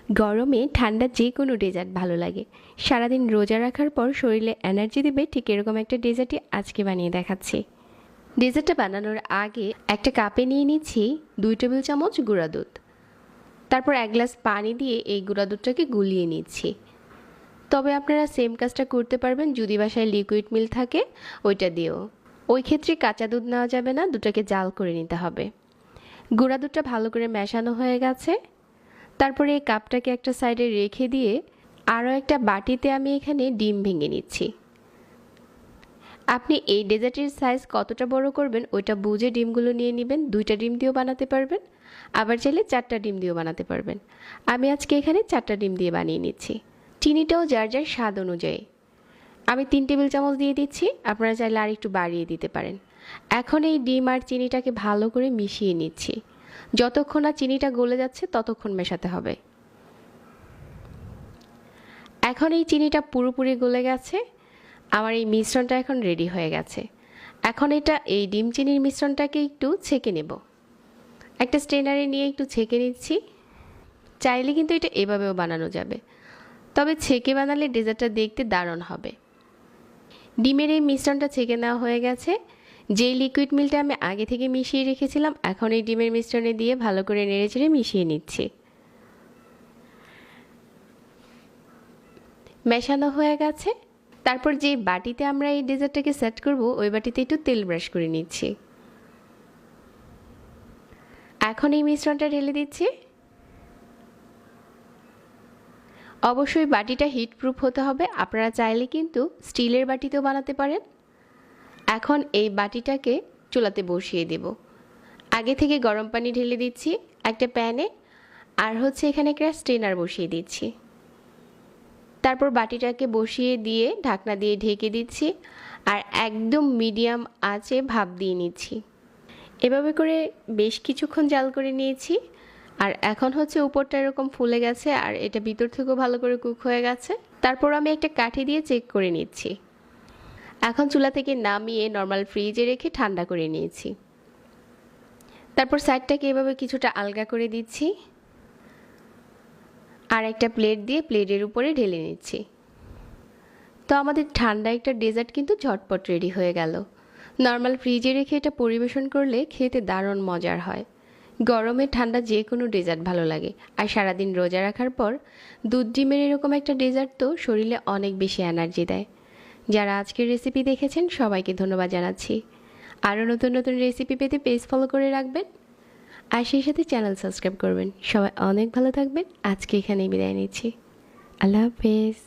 গরমে ঠান্ডা যে কোনো ডেজার্ট ভালো লাগে। সারাদিন রোজা রাখার পর শরীরে এনার্জি দেবে, ঠিক এরকম একটা ডেজার্টই আজকে বানিয়ে দেখাচ্ছি। ডেজার্টটা বানানোর আগে একটা কাপে নিয়ে নিচ্ছি 2 টেবিল চামচ গুঁড়া দুধ। তারপর 1 গ্লাস পানি দিয়ে এই গুঁড়া দুধটাকে গুলিয়ে নিচ্ছি। তবে আপনারা সেম কাজটা করতে পারবেন যদি বাসায় লিকুইড মিল্ক থাকে ওইটা দিয়েও। ওই ক্ষেত্রে কাঁচা দুধ নেওয়া যাবে না, দুধটাকে জাল করে নিতে হবে। গুঁড়া দুধটা ভালো করে মেশানো হয়ে গেছে। তারপরে এই কাপটাকে একটা সাইডে রেখে দিয়ে আরও একটা বাটিতে আমি এখানে ডিম ভেঙে নিচ্ছি। আপনি এই ডেজার্টের সাইজ কতটা বড় করবেন ওইটা বুঝে ডিমগুলো নিয়ে নেবেন। 2টা ডিম দিয়েও বানাতে পারবেন, আবার চাইলে 4টা ডিম দিয়েও বানাতে পারবেন। আমি আজকে এখানে 4টা ডিম দিয়ে বানিয়ে নিচ্ছি। চিনিটাও যার যার স্বাদ অনুযায়ী। আমি 3 টেবিল চামচ দিয়ে দিচ্ছি, আপনারা চাইলে আর একটু বাড়িয়ে দিতে পারেন। এখন এই ডিম আর চিনিটাকে ভালো করে মিশিয়ে নিচ্ছি। যতক্ষণ না চিনিটা গলে যাচ্ছে ততক্ষণ মেশাতে হবে। এখন এই চিনিটা পুরোপুরি গলে গেছে। আমার এই মিশ্রণটা এখন রেডি হয়ে গেছে। এখন এই ডিম চিনির মিশ্রণটাকে একটু ছেঁকে নেব। একটা স্ট্রেনারে নিয়ে একটু ছেঁকে নিচ্ছি। চাইলে কিন্তু এটা এভাবেও বানানো যাবে, তবে ছেঁকে বানালে ডেজার্টটা দেখতে দারুণ হবে। ডিমের এই মিশ্রণটা ছেঁকে নেওয়া হয়ে গেছে। যেই লিকুইড মিল্কটা আমি আগে থেকে মিশিয়ে রেখেছিলাম এখন এই ডিমের মিশ্রণে দিয়ে ভালো করে নেড়েচেড়ে মিশিয়ে নিচ্ছি। মেশানো হয়ে গেছে। তারপর যে বাটিতে আমরা এই ডেজার্টটাকে সেট করব ওই বাটিতে একটু তেল ব্রাশ করে নিচ্ছি। এখন এই মিশ্রণটা ঢেলে দিচ্ছি। অবশ্যই বাটিটা হিটপ্রুফ হতে হবে, আপনারা চাইলে কিন্তু স্টিলের বাটিতেও বানাতে পারেন। এখন এই বাটিটাকে চুলাতে বসিয়ে দেব। আগে থেকে গরম পানি ঢেলে দিচ্ছি একটা প্যানে, আর এখানে একটা স্ট্রেনার বসিয়ে দিচ্ছি। তারপর বাটিটাকে বসিয়ে দিয়ে ঢাকনা দিয়ে ঢেকে দিচ্ছি আর একদম মিডিয়াম আঁচে ভাপ দিয়ে নিচ্ছি। এভাবে করে বেশ কিছুক্ষণ জাল করে নিয়েছি। আর এখন উপরটা এরকম ফুলে গেছে আর এটা ভিতর থেকেও ভালো করে কুক হয়ে গেছে। তারপর আমি একটা কাঠি দিয়ে চেক করে নিচ্ছি। এখন চুলা থেকে নামিয়ে নর্মাল ফ্রিজে রেখে ঠান্ডা করে নিয়েছি। তারপর সাইডটাকে এভাবে কিছুটা আলগা করে দিচ্ছি আর একটা প্লেট দিয়ে প্লেটের উপরে ঢেলে নিচ্ছি। তো আমাদের ঠান্ডা একটা ডেজার্ট কিন্তু ঝটপট রেডি হয়ে গেল। নর্মাল ফ্রিজে রেখে এটা পরিবেশন করলে খেতে দারুণ মজার হয়। গরমে ঠান্ডা যে কোনো ডেজার্ট ভালো লাগে। আর সারাদিন রোজা রাখার পর দুধ ডিমের এরকম একটা ডেজার্ট তো শরীরে অনেক বেশি এনার্জি দেয়। যারা আজকের রেসিপি দেখেছেন সবাইকে ধন্যবাদ জানাচ্ছি। আরও নতুন নতুন রেসিপি পেতে পেজ ফলো করে রাখবেন আর সেই সাথে চ্যানেল সাবস্ক্রাইব করবেন। সবাই অনেক ভালো থাকবেন। আজকে এখানেই বিদায় নিচ্ছি। আল্লাহ হাফেজ।